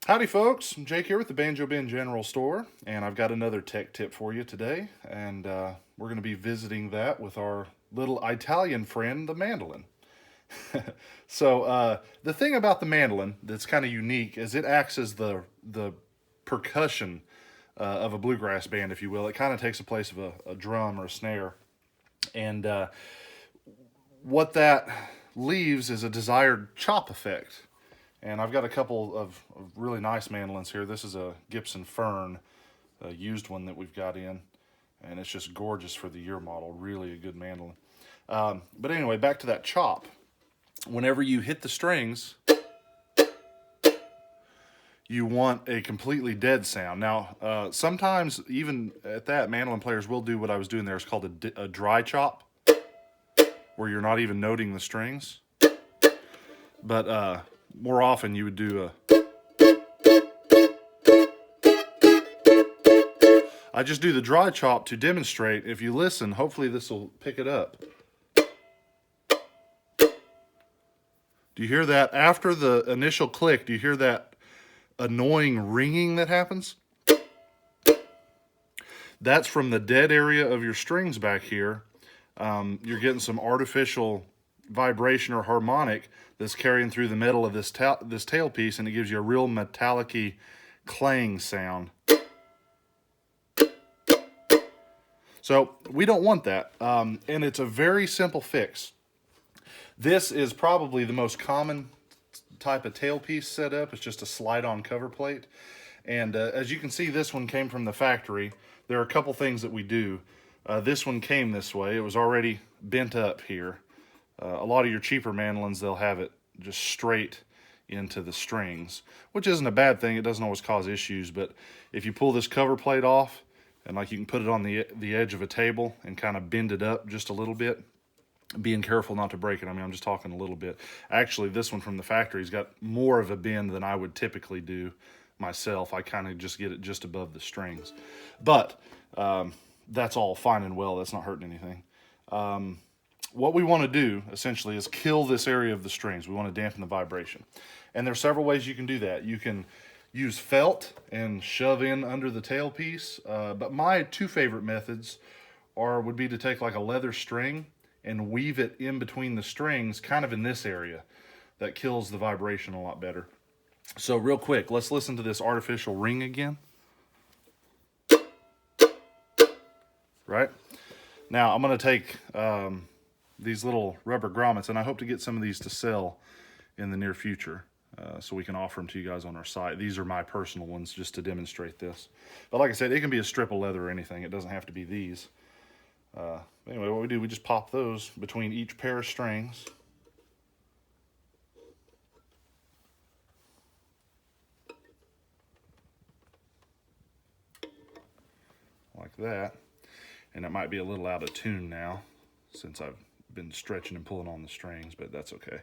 Howdy folks, I'm Jake here with the Banjo Bin General Store, and I've got another tech tip for you today, and we're going to be visiting that with our little Italian friend, the mandolin. So the thing about the mandolin that's kind of unique is it acts as the percussion of a bluegrass band, if you will. It kind of takes the place of a drum or a snare, and what that leaves is a desired chop effect. And I've got a couple of really nice mandolins here. This is a Gibson Fern, a used one that we've got in. And it's just gorgeous for the year model. Really a good mandolin. But anyway, back to that chop. Whenever you hit the strings, you want a completely dead sound. Now, sometimes, even at that, mandolin players will do what I was doing there. It's called a dry chop, where you're not even noting the strings. But more often you would do I just do the dry chop to demonstrate. If you listen, hopefully this will pick it up. Do you hear that? After the initial click, do you hear that annoying ringing that happens? That's from the dead area of your strings back here. You're getting some artificial vibration or harmonic that's carrying through the metal of this tailpiece, and it gives you a real metallic-y clang sound. So we don't want that, and it's a very simple fix. This is probably the most common type of tailpiece setup. It's just a slide-on cover plate, and as you can see, this one came from the factory. There are a couple things that we do. This one came this way. It was already bent up here. A lot of your cheaper mandolins, they'll have it just straight into the strings, which isn't a bad thing. It doesn't always cause issues, but if you pull this cover plate off, and like you can put it on the edge of a table and kind of bend it up just a little bit, being careful not to break it. I mean, I'm just talking a little bit. Actually, this one from the factory's got more of a bend than I would typically do myself. I kind of just get it just above the strings. But that's all fine and well. That's not hurting anything. What we want to do, essentially, is kill this area of the strings. We want to dampen the vibration. And there's several ways you can do that. You can use felt and shove in under the tailpiece. But my two favorite methods would be to take like a leather string and weave it in between the strings, kind of in this area. That kills the vibration a lot better. So real quick, let's listen to this artificial ring again. Right? Now, I'm going to take these little rubber grommets, and I hope to get some of these to sell in the near future, so we can offer them to you guys on our site. These are my personal ones, just to demonstrate this. But like I said, it can be a strip of leather or anything. It doesn't have to be these. Anyway, what we do, we just pop those between each pair of strings. Like that. And it might be a little out of tune now, since I've been stretching and pulling on the strings, but that's okay.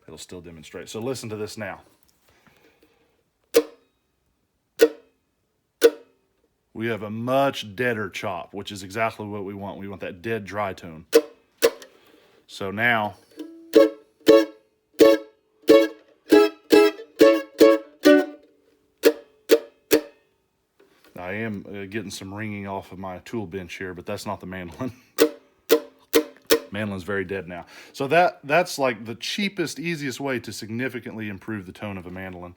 It'll still demonstrate. So listen to this now. We have a much deader chop, which is exactly what we want. We want that dead dry tone. So now, I am getting some ringing off of my tool bench here, but that's not the mandolin. Mandolin's very dead now. So that's like the cheapest, easiest way to significantly improve the tone of a mandolin.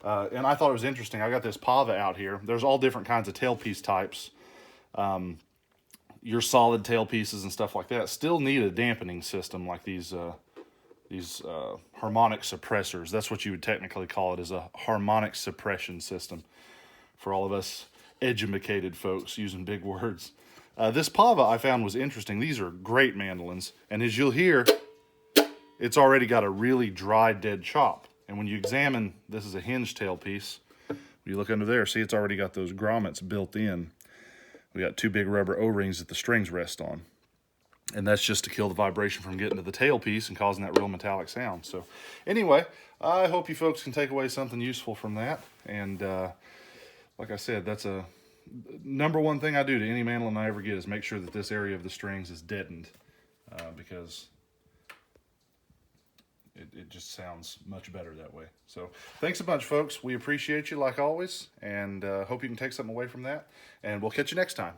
And I thought it was interesting. I got this Pava out here. There's all different kinds of tailpiece types. Your solid tailpieces and stuff like that still need a dampening system, like these harmonic suppressors. That's what you would technically call it, is a harmonic suppression system for all of us educated folks using big words. This Pava I found was interesting. These are great mandolins, and as you'll hear, it's already got a really dry, dead chop. And when you examine, this is a hinge tailpiece. When you look under there, see it's already got those grommets built in. We got two big rubber O-rings that the strings rest on. And that's just to kill the vibration from getting to the tailpiece and causing that real metallic sound. So anyway, I hope you folks can take away something useful from that. And like I said, that's a number one thing I do to any mandolin I ever get, is make sure that this area of the strings is deadened, because it just sounds much better that way. So thanks a bunch, folks. We appreciate you like always, and hope you can take something away from that. And we'll catch you next time.